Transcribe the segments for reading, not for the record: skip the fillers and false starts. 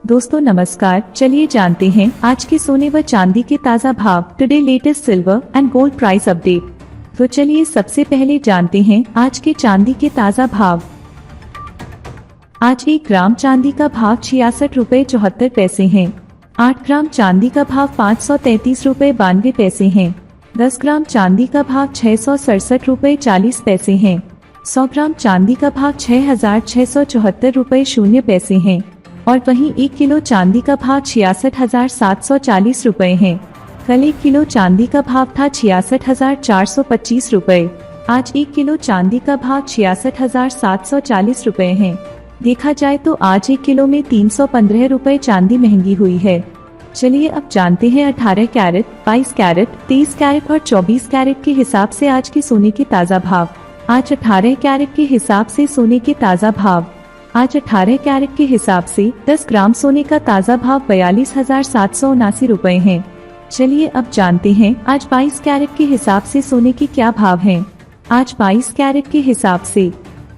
दोस्तों नमस्कार, चलिए जानते हैं आज के सोने व चांदी के ताज़ा भाव। Today latest silver and gold price update. तो चलिए सबसे पहले जानते हैं आज के चांदी के ताज़ा भाव। आज 1 ग्राम चांदी का भाव 66 रुपए 74 पैसे है। 8 ग्राम चांदी का भाव 533 रुपए 92 पैसे है। 10 ग्राम चांदी का भाव 667 रुपए 40 पैसे है। 100 ग्राम चांदी का भाव 6,674 रुपए 0 पैसे है। और वहीं 1 किलो चांदी का भाव 66,740 रुपए है। कल 1 किलो चांदी का भाव था 66,425 रुपए। आज 1 किलो चांदी का भाव 66,740 रुपए है। देखा जाए तो आज 1 किलो में 315 रुपए चांदी महंगी हुई है। चलिए अब जानते हैं 18 कैरेट, 22 कैरेट, 23 कैरेट और 24 कैरेट के हिसाब से आज के सोने के ताज़ा भाव। आज 18 कैरेट के हिसाब से सोने के ताज़ा भाव। आज 18 कैरेट के हिसाब से 10 ग्राम सोने का ताज़ा भाव 42,779 रुपए है। चलिए अब जानते हैं आज 22 कैरेट के हिसाब से सोने के क्या भाव हैं। आज 22 कैरेट के हिसाब से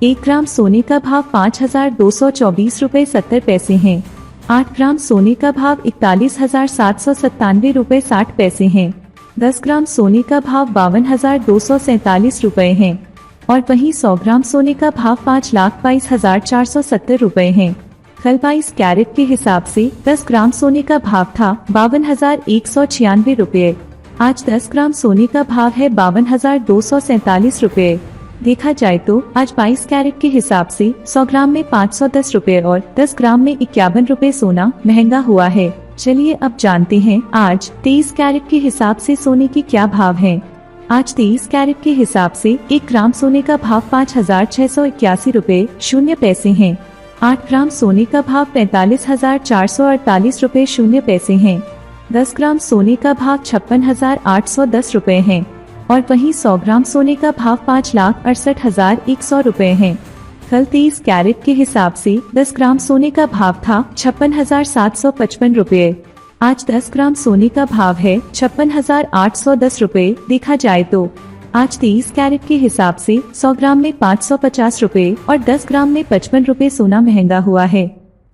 1 ग्राम सोने का भाव 5,224 रुपए 70 पैसे है। 8 ग्राम सोने का भाव 41,797 रुपए 60 पैसे है। 10 ग्राम सोने का भाव 52,247 रुपए है। और वहीं 100 ग्राम सोने का भाव 5,22,470 रुपए है। कल 22 कैरेट के हिसाब से 10 ग्राम सोने का भाव था 52,196 रुपए। आज 10 ग्राम सोने का भाव है 52,247 रुपए। देखा जाए तो आज 22 कैरेट के हिसाब से 100 ग्राम में 510 रुपए और 10 ग्राम में 51 रुपए सोना महंगा हुआ है। चलिए अब जानते हैं आज 23 कैरेट के हिसाब से सोने के क्या भाव हैं। आज 23 कैरेट के हिसाब से 1 ग्राम सोने का भाव 5,681 रुपए 0 पैसे है। 8 ग्राम सोने का भाव 45,448 रुपए 0 पैसे है। 10 ग्राम सोने का भाव 56,810 रुपए है। और वहीं 100 ग्राम सोने का भाव 5,68,100 रुपए है। कल 23 कैरेट के हिसाब से 10 ग्राम सोने का भाव था 56,755 रुपए। आज 10 ग्राम सोने का भाव है 56,810 रुपए। देखा जाए तो आज 23 कैरेट के हिसाब से 100 ग्राम में 550 रुपए और 10 ग्राम में 55 रुपए सोना महंगा हुआ है।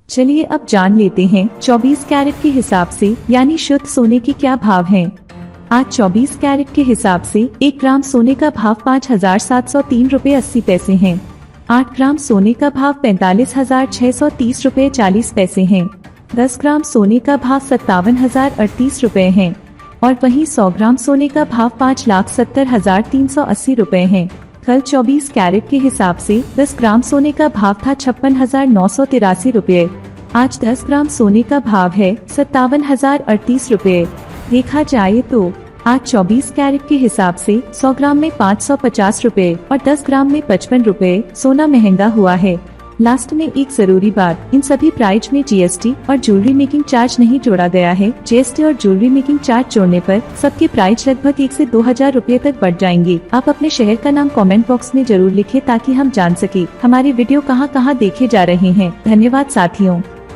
चलिए अब जान लेते हैं 24 कैरेट के हिसाब से यानी शुद्ध सोने के क्या भाव हैं। आज 24 कैरेट के हिसाब से 1 ग्राम सोने का भाव 5,703 रुपए 80 पैसे है। 8 ग्राम सोने का भाव 45,630 रुपए 40 पैसे है। 10 ग्राम सोने का भाव 57,038 रुपए है। और वहीं 100 ग्राम सोने का भाव 5,70,380 रुपए है। कल 24 कैरेट के हिसाब से 10 ग्राम सोने का भाव था 56,983 रुपए। आज 10 ग्राम सोने का भाव है 57,038 रुपए। देखा जाए तो आज 24 कैरेट के हिसाब से 100 ग्राम में 550 रुपए और 10 ग्राम में 55 रुपए सोना महंगा हुआ है। लास्ट में एक जरूरी बात, इन सभी प्राइस में जीएसटी और ज्वेलरी मेकिंग चार्ज नहीं जोड़ा गया है। जीएसटी और ज्वेलरी मेकिंग चार्ज जोड़ने पर सबके प्राइस लगभग 1 से 2,000 रुपए तक बढ़ जाएंगे। आप अपने शहर का नाम कमेंट बॉक्स में जरूर लिखें ताकि हम जान सके हमारी वीडियो कहां कहां देखे जा रहे हैं। धन्यवाद साथियों।